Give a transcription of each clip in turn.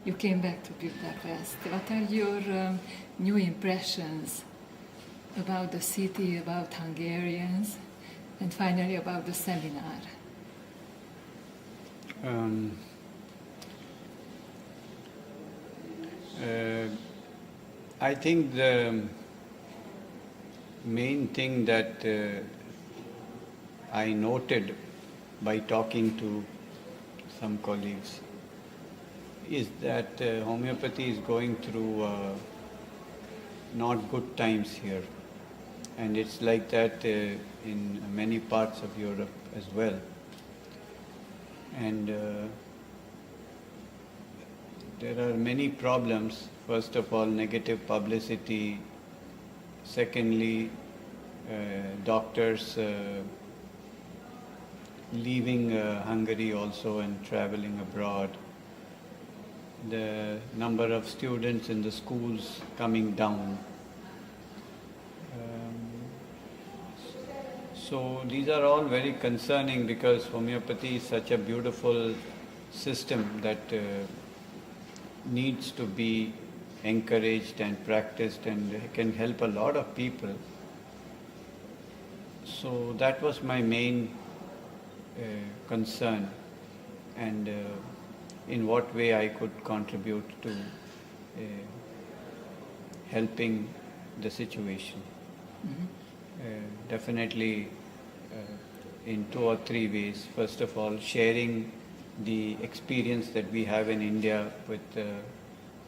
You came back to Budapest. What are your new impressions about the city, about Hungarians, and finally about the seminar? I think the main thing that I noted by talking to some colleagues is that homeopathy is going through not good times here, and it's like that in many parts of Europe as well. And there are many problems. First of all, negative publicity. Secondly, doctors leaving Hungary also and traveling abroad. The number of students in the schools coming down. So these are all very concerning because homeopathy is such a beautiful system that needs to be encouraged and practiced and can help a lot of people. So that was my main concern, and in what way I could contribute to helping the situation. Definitely in 2 or 3 ways. First of all, sharing the experience that we have in India with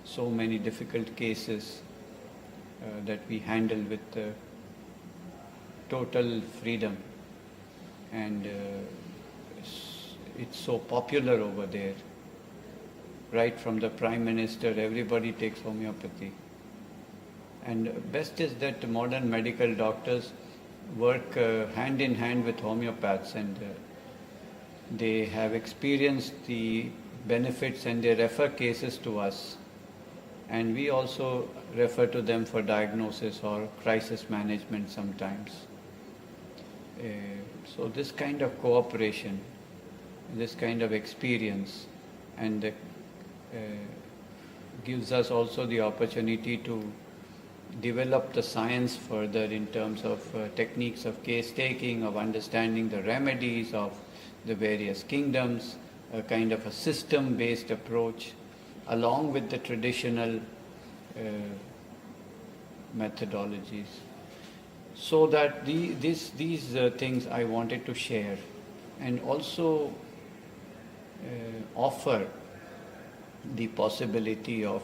so many difficult cases that we handle with total freedom, and it's so popular over there. Right from the Prime Minister, everybody takes homeopathy. And best is that modern medical doctors work hand in hand with homeopaths, and they have experienced the benefits and they refer cases to us. And we also refer to them for diagnosis or crisis management sometimes. So this kind of cooperation, this kind of experience, and gives us also the opportunity to develop the science further in terms of techniques of case taking, of understanding the remedies of the various kingdoms, a kind of a system-based approach, along with the traditional methodologies. So that these things I wanted to share, and also offer the possibility of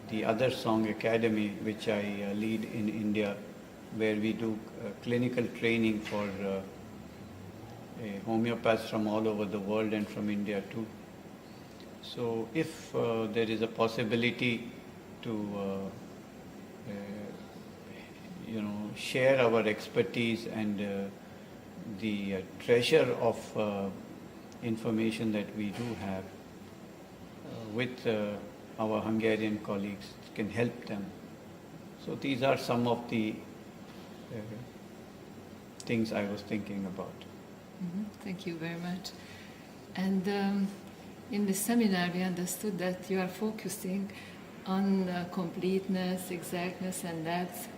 the other song academy which I lead in India, where we do clinical training for homeopaths from all over the world and from India too. So if there is a possibility to share our expertise and the treasure of information that we do have with our Hungarian colleagues, can help them. So these are some of the things I was thinking about. Thank you very much. And in the seminar we understood that you are focusing on completeness, exactness and depth.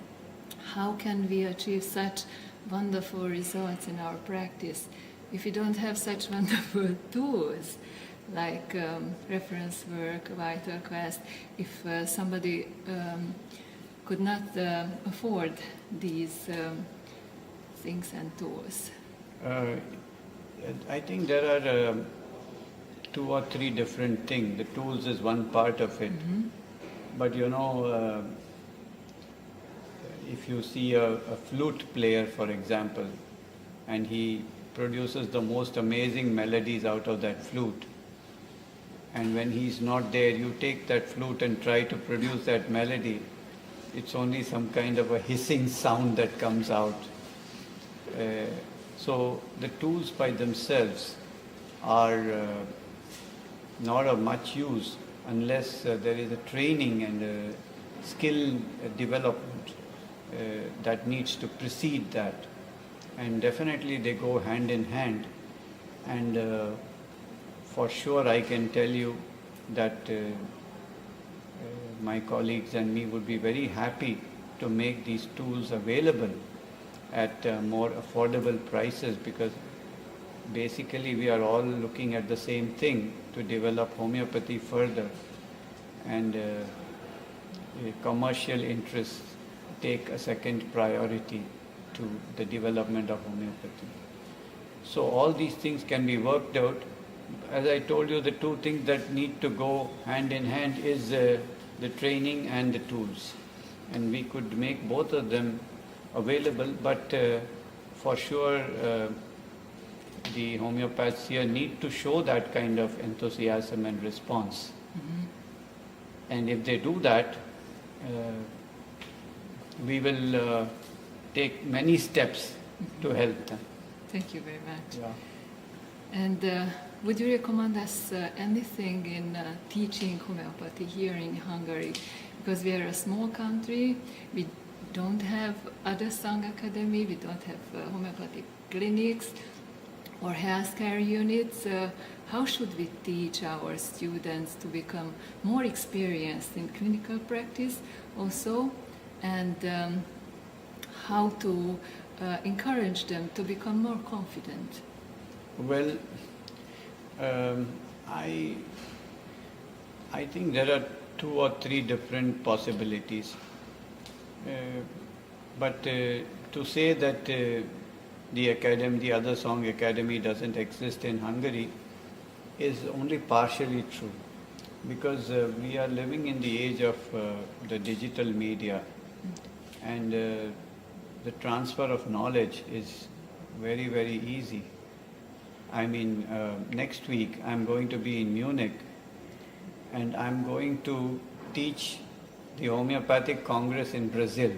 How can we achieve such wonderful results in our practice if we don't have such wonderful tools like reference work, vital quest, if somebody could not afford these things and tools? I think there are 2 or 3 different things. The tools is one part of it. But if you see a flute player, for example, and he produces the most amazing melodies out of that flute, and when he's not there, you take that flute and try to produce that melody, it's only some kind of a hissing sound that comes out. So the tools by themselves are not of much use unless there is a training and a skill development that needs to precede that. And definitely they go hand in hand. And for sure I can tell you that my colleagues and me would be very happy to make these tools available at more affordable prices, because basically we are all looking at the same thing, to develop homeopathy further, and commercial interests take a second priority to the development of homeopathy. So all these things can be worked out. As I told you, the two things that need to go hand in hand is the training and the tools. And we could make both of them available, but for sure the homeopaths here need to show that kind of enthusiasm and response. Mm-hmm. And if they do that, we will take many steps to help them. Thank you very much. Yeah. And would you recommend us anything in teaching homeopathy here in Hungary? Because we are a small country, we don't have other song academy, we don't have homeopathic clinics or healthcare units. How should we teach our students to become more experienced in clinical practice also, and how to encourage them to become more confident? Well, I think there are 2 or 3 different possibilities. But to say that the academy, the other song academy doesn't exist in Hungary is only partially true, because we are living in the age of the digital media, and the transfer of knowledge is very, very easy. I mean, next week I'm going to be in Munich, and I'm going to teach the Homeopathic Congress in Brazil.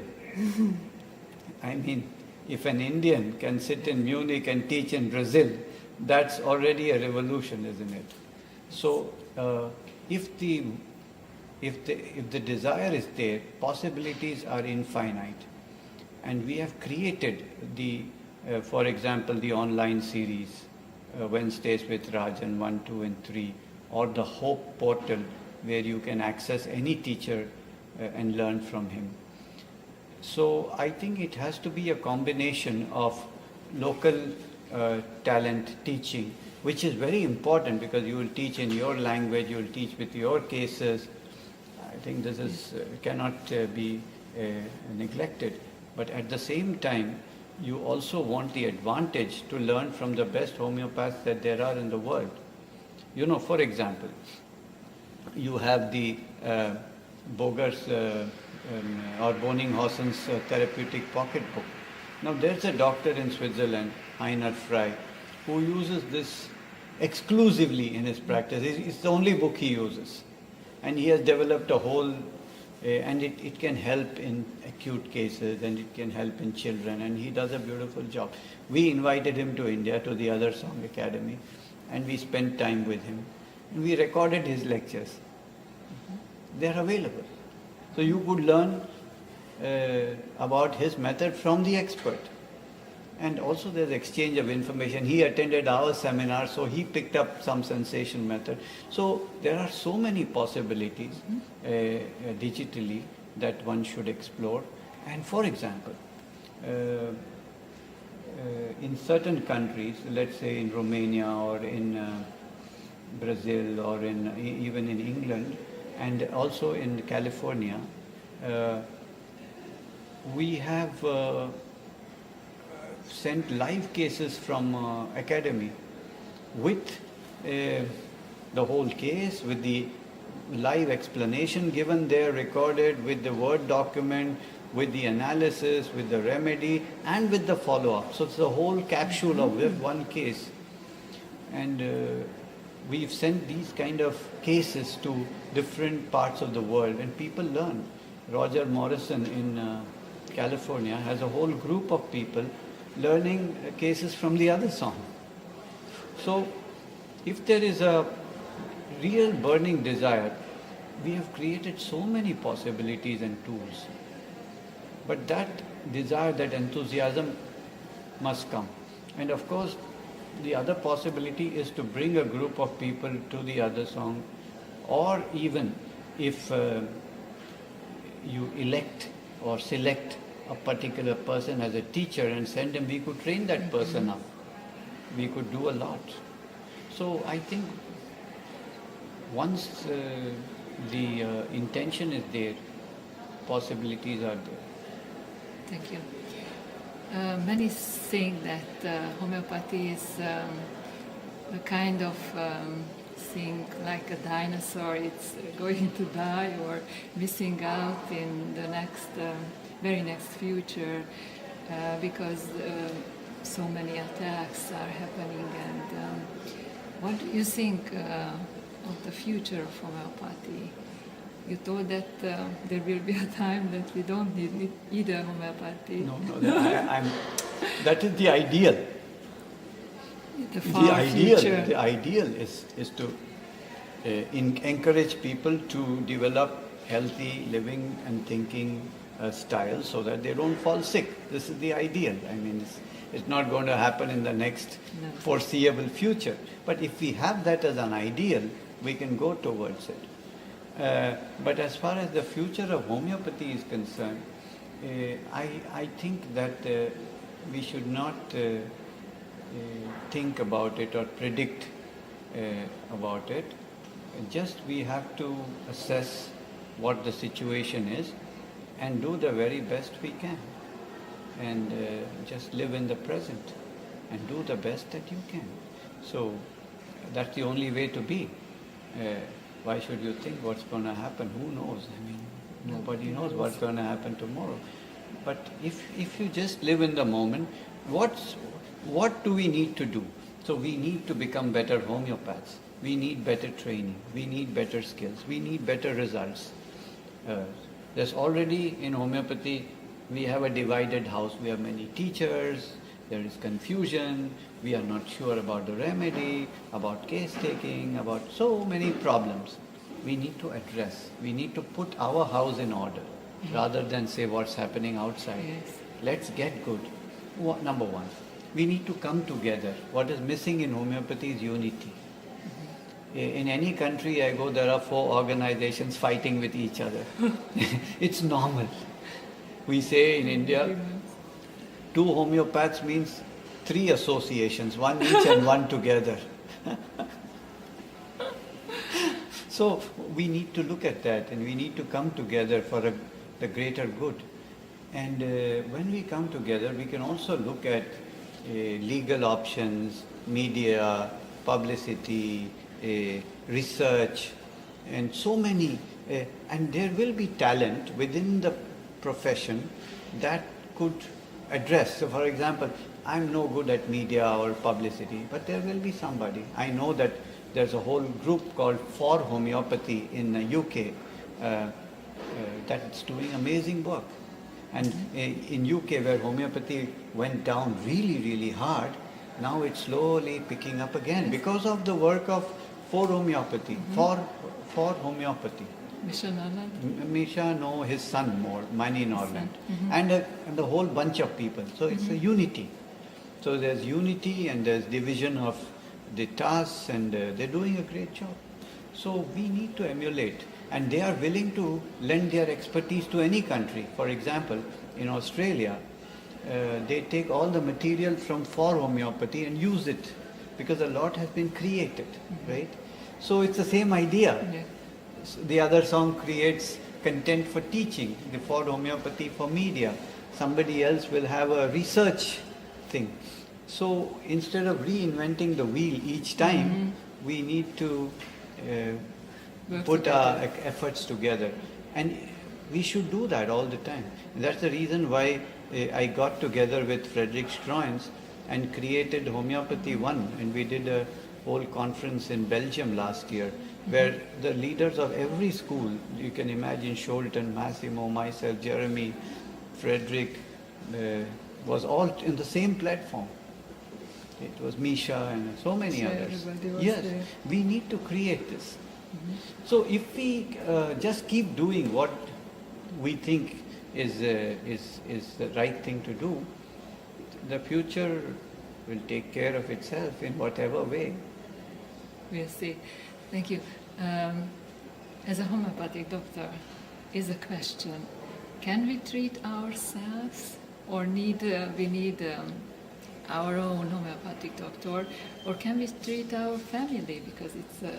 I mean, if an Indian can sit in Munich and teach in Brazil, that's already a revolution, isn't it? So, if the desire is there, possibilities are infinite, and we have created for example, the online series, Wednesdays with Rajan 1, 2, and 3, or the Hope portal, where you can access any teacher and learn from him. So I think it has to be a combination of local talent teaching, which is very important, because you will teach in your language, you will teach with your cases. I think this is cannot be neglected. But at the same time, you also want the advantage to learn from the best homeopaths that there are in the world. You know, for example, you have the Boger's or Bonninghausen's therapeutic pocketbook. Now there's a doctor in Switzerland, Heiner Frey, who uses this exclusively in his practice. It's the only book he uses. And he has developed a whole, and it can help in acute cases, and it can help in children, and he does a beautiful job. We invited him to India, to the Other Song Academy, and we spent time with him. And we recorded his lectures. They're available. So you could learn about his method from the expert. And also there's exchange of information. He attended our seminar, so he picked up some sensation method. So there are so many possibilities digitally that one should explore. And for example, in certain countries, let's say in Romania or in Brazil or even in England, and also in California, we have sent live cases from academy with the whole case, with the live explanation given there, recorded, with the Word document, with the analysis, with the remedy, and with the follow-up. So it's a whole capsule of one case. And we've sent these kind of cases to different parts of the world, and people learn. Roger Morrison in California has a whole group of people learning cases from the Other Song. So if there is a real burning desire, we have created so many possibilities and tools. But that desire, that enthusiasm must come. And of course, the other possibility is to bring a group of people to the Other Song or even if you elect or select a particular person as a teacher and send him, we could train that person up. We could do a lot. So I think once the intention is there, possibilities are there. Thank you. Many think that homeopathy is a kind of thing like a dinosaur. It's going to die or missing out in the very next future because so many attacks are happening. And what do you think of the future of homeopathy? You told that there will be a time that we don't need either homeopathy. No, that is the ideal. The ideal is to encourage people to develop healthy living and thinking style so that they don't fall sick. This is the ideal. I mean, it's not going to happen in the next foreseeable future. But if we have that as an ideal, we can go towards it. But as far as the future of homeopathy is concerned, I think that we should not think about it or predict about it. Just we have to assess what the situation is and do the very best we can. And just live in the present and do the best that you can. So that's the only way to be. Why should you think what's going to happen? Who knows? I mean, nobody knows what's going to happen tomorrow. But if you just live in the moment, what do we need to do? So we need to become better homeopaths. We need better training. We need better skills. We need better results. There's already in homeopathy, we have a divided house. We have many teachers. There is confusion. We are not sure about the remedy, about case taking, about so many problems. We need to address. We need to put our house in order rather than say what's happening outside. Yes. Let's get good. Number one, we need to come together. What is missing in homeopathy is unity. In any country I go, there are 4 organizations fighting with each other. It's normal. We say in India, 2 homeopaths means 3 associations, 1 each and 1 together. So we need to look at that and we need to come together for the greater good. And when we come together, we can also look at legal options, media, publicity, research, and so many. And there will be talent within the profession that could address. So for example, I'm no good at media or publicity, but there will be somebody. I know that there's a whole group called For Homeopathy in the UK that's doing amazing work. And in UK, where homeopathy went down really, really hard, now it's slowly picking up again because of the work of For Homeopathy, for homeopathy. Misha, no, his son more, Mani Norland, and the whole bunch of people. So it's a unity. So there's unity and there's division of the tasks, and they're doing a great job. So we need to emulate, and they are willing to lend their expertise to any country. For example, in Australia, they take all the material from For Homeopathy and use it because a lot has been created, right? So it's the same idea. Yeah. The other song creates content for teaching, the For Homeopathy for media. Somebody else will have a research thing. So instead of reinventing the wheel each time, we need to put our efforts together. And we should do that all the time. And that's the reason why I got together with Frederick Stroyens and created Homeopathy One. And we did a whole conference in Belgium last year, where the leaders of every school, you can imagine Sholton, Massimo, myself, Jeremy, Frederick, was all in the same platform. It was Misha and so many others. Yes, there. We need to create this. So if we just keep doing what we think is the right thing to do, the future will take care of itself in whatever way. We'll see. Thank you. As a homeopathic doctor, is a question: can we treat ourselves, or we need our own homeopathic doctor, or can we treat our family, because it's a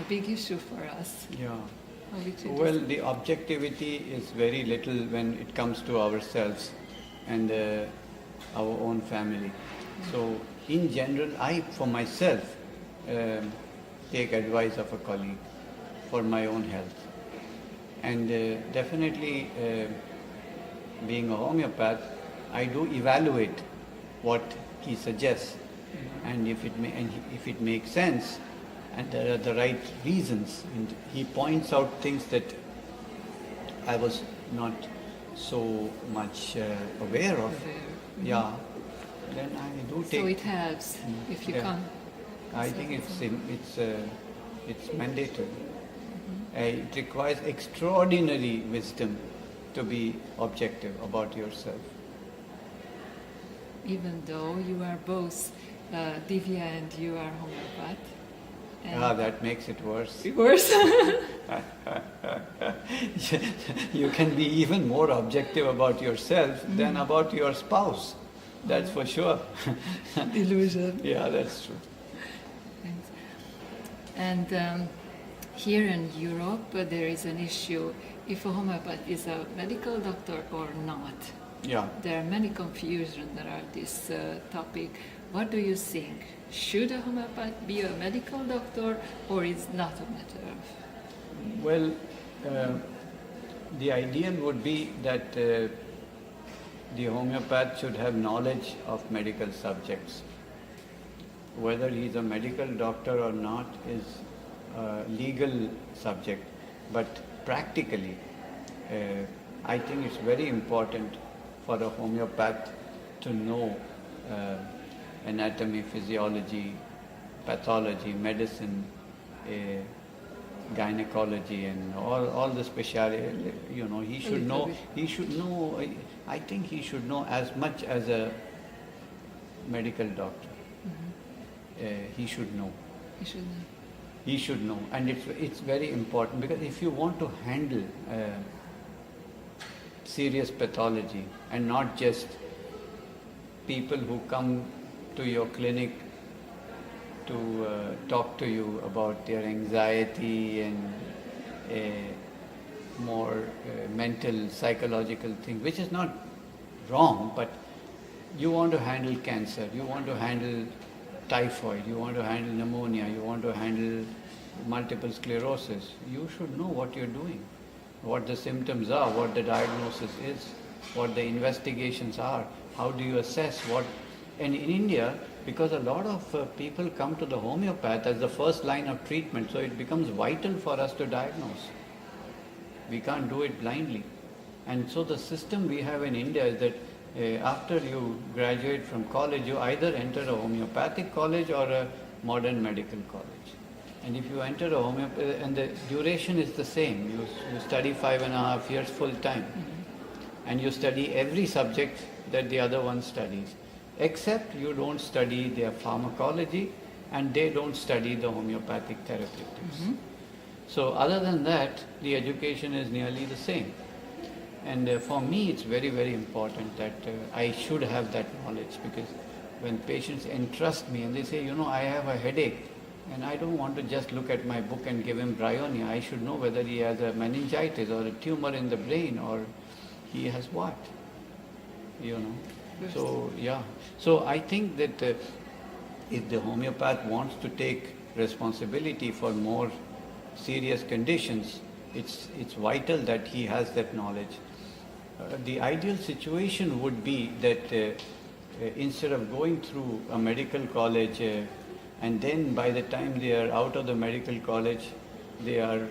big issue for us? Yeah. How we treat Well, this? the objectivity is very little when it comes to ourselves and our own family. So, in general, I, for myself, take advice of a colleague for my own health. And definitely, being a homeopath, I do evaluate what he suggests, and if it makes sense, and there are the right reasons, and he points out things that I was not so much aware of. Yeah, then I do take. So it helps if you Yeah. come. I think it's mandatory. It requires extraordinary wisdom to be objective about yourself. Even though you are both Divya and you are homeopath. And That makes it worse. worse. You can be even more objective about yourself than about your spouse. That's for sure. Illusion. Yeah, that's true. Thanks. And here in Europe, there is an issue if a homeopath is a medical doctor or not. Yeah. There are many confusions around this topic. What do you think? Should a homeopath be a medical doctor, or is not a matter of? Well, the ideal would be that the homeopath should have knowledge of medical subjects. Whether he's a medical doctor or not is a legal subject, but practically, I think it's very important for a homeopath to know anatomy, physiology, pathology, medicine, gynecology, and all the specialty. You know, he should know. He should know. I think he should know as much as a medical doctor. He should know. You should know. He should know, and it's very important, because if you want to handle serious pathology and not just people who come to your clinic to talk to you about their anxiety and more mental, psychological thing, which is not wrong, but you want to handle cancer, you want to handle typhoid, you want to handle pneumonia, you want to handle multiple sclerosis, you should know what you're doing, what the symptoms are, what the diagnosis is, what the investigations are, how do you assess what. And in India, because a lot of people come to the homeopath as the first line of treatment, so it becomes vital for us to diagnose. We can't do it blindly. And so the system we have in India is that after you graduate from college, you either enter a homeopathic college or a modern medical college. And if you enter a homeopathic, and the duration is the same, you study 5.5 years full time. And you study every subject that the other one studies, except you don't study their pharmacology and they don't study the homeopathic therapeutics. So other than that, the education is nearly the same. And for me, it's very, very important that I should have that knowledge, because when patients entrust me and they say, I have a headache, and I don't want to just look at my book and give him bryonia. I should know whether he has a meningitis or a tumor in the brain, or he has what, So, yeah. So I think that if the homeopath wants to take responsibility for more serious conditions, it's vital that he has that knowledge. The ideal situation would be that instead of going through a medical college and then by the time they are out of the medical college, they are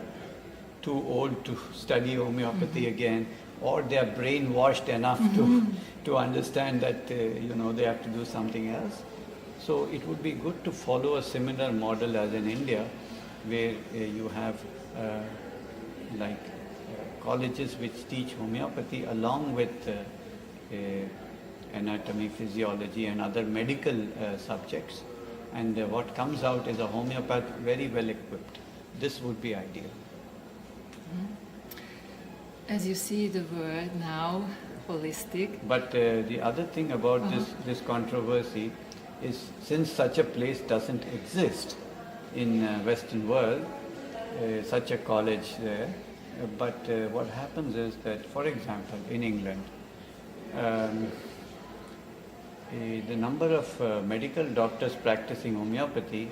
too old to study homeopathy again, or they are brainwashed enough to understand that they have to do something else. So it would be good to follow a similar model as in India, where you have colleges which teach homeopathy along with anatomy, physiology and other medical subjects, and what comes out is a homeopath very well equipped. This would be ideal. As you see the world now, holistic. But the other thing about this controversy is, since such a place doesn't exist in Western world, such a college there, but what happens is that, for example, in England, the number of medical doctors practicing homeopathy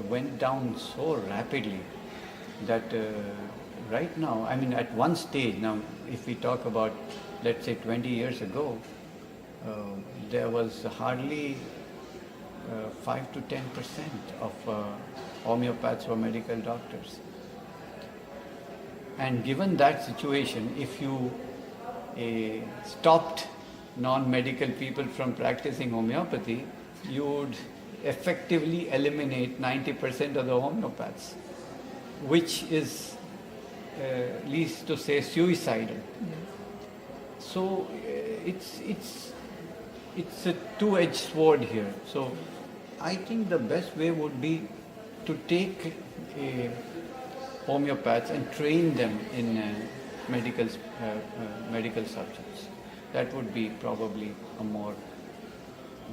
went down so rapidly that right now, I mean, at one stage, now if we talk about, let's say 20 years ago, there was hardly 5 to 10% of homeopaths were medical doctors. And given that situation, if you stopped non-medical people from practicing homeopathy, you would effectively eliminate 90% of the homeopaths, which is, leads to say, suicidal. So it's a two-edged sword here. So I think the best way would be to take homeopaths and train them in medical subjects. That would be probably a more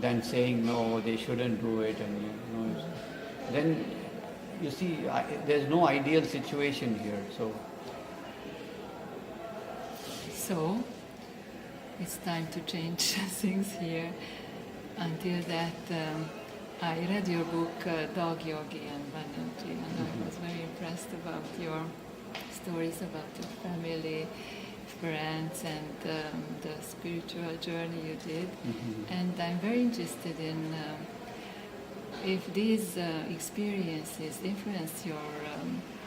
than saying no, they shouldn't do it, and then you see there's no ideal situation here. So it's time to change things here. Until that, I read your book, Dog Yogi and Banyantree, and I was very impressed about your stories about your family, friends, and the spiritual journey you did. And I'm very interested in if these experiences influence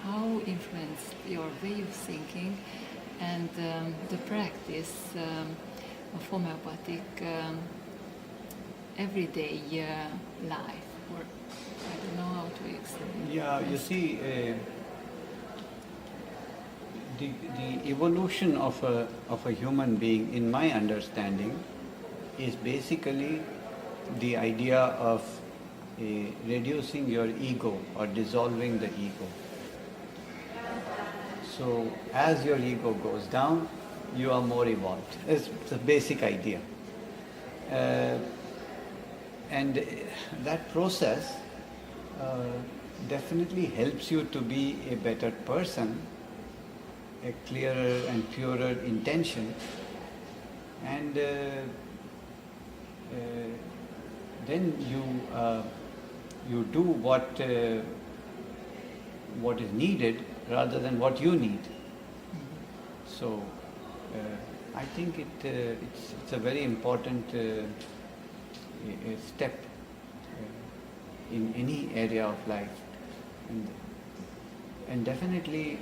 how influenced your way of thinking and the practice of homeopathic everyday life, or I don't know how to explain. Yeah, you see, the evolution of a human being, in my understanding, is basically the idea of reducing your ego or dissolving the ego. So as your ego goes down, you are more evolved. It's the basic idea. And that process definitely helps you to be a better person, a clearer and purer intention, and then you do what is needed rather than what you need. So I think it's a very important step in any area of life, and definitely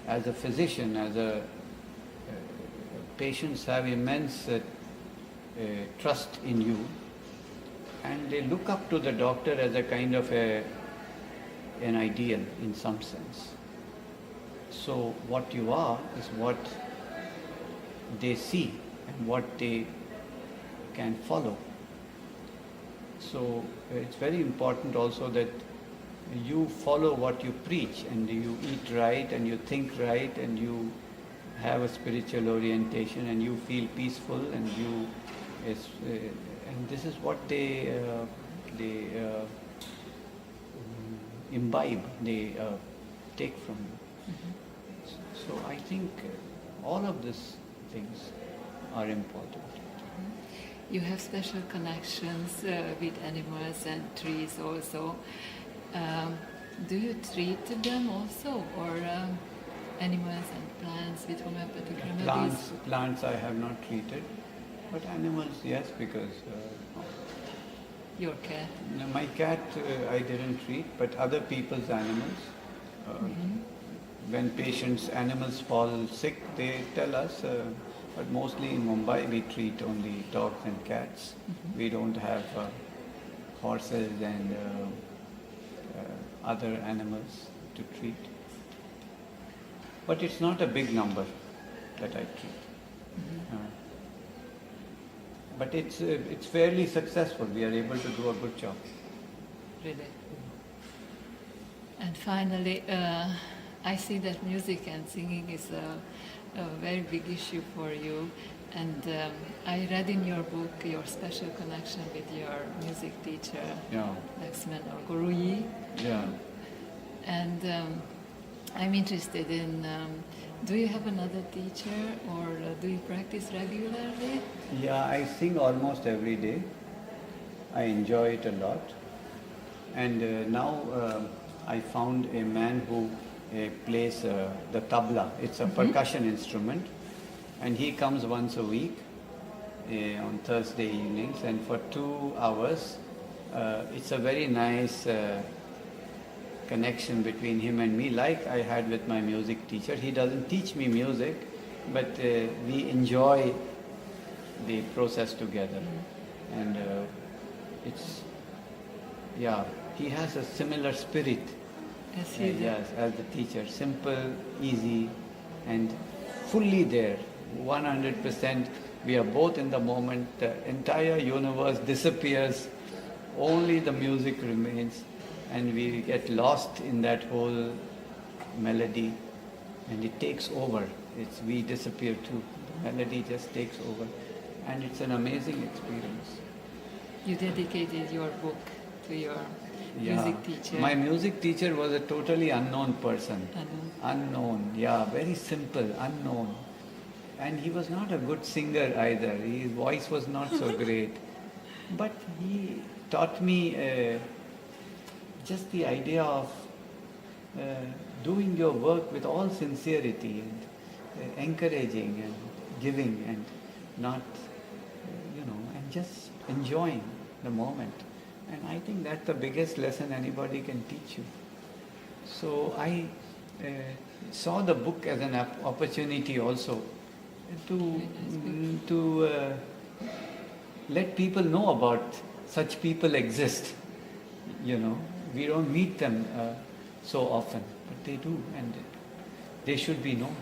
as a physician, as a patients have immense trust in you, and they look up to the doctor as a kind of an ideal in some sense. So what you are is what they see and what they can follow. So it's very important also that you follow what you preach, and you eat right, and you think right, and you have a spiritual orientation, and you feel peaceful, and and this is what they imbibe, they take from you. So I think all of these things are important. You have special connections with animals and trees also. Do you treat them also, or animals and plants with homeopathic remedies? Plants I have not treated, but animals, yes, because... Your cat? My cat I didn't treat, but other people's animals. When patients' animals fall sick, they tell us, but mostly in Mumbai we treat only dogs and cats. We don't have horses and other animals to treat. But it's not a big number that I treat. But it's fairly successful. We are able to do a good job. Really? And finally, I see that music and singing is a very big issue for you. And I read in your book your special connection with your music teacher, Yeah. Laxman or Guruji. Yeah. And I'm interested in, do you have another teacher or do you practice regularly? Yeah, I sing almost every day. I enjoy it a lot. And now I found a man who plays the tabla. It's a percussion instrument. And he comes once a week on Thursday evenings. And for 2 hours, it's a very nice connection between him and me, like I had with my music teacher. He doesn't teach me music, but we enjoy the process together. And it's, yeah, he has a similar spirit. Yes, you do. Yes, as the teacher. Simple, easy, and fully there. 100%. We are both in the moment. The entire universe disappears. Only the music remains. And we get lost in that whole melody. And it takes over. We disappear too. The melody just takes over. And it's an amazing experience. You dedicated your book to your music teacher. My music teacher was a totally unknown person. Unknown, yeah, very simple, unknown. And he was not a good singer either. His voice was not so great. But he taught me just the idea of doing your work with all sincerity and encouraging and giving and not, and just enjoying the moment. And I think that's the biggest lesson anybody can teach you. So I saw the book as an opportunity also to let people know about such people exist. We don't meet them so often, but they do, and they should be known.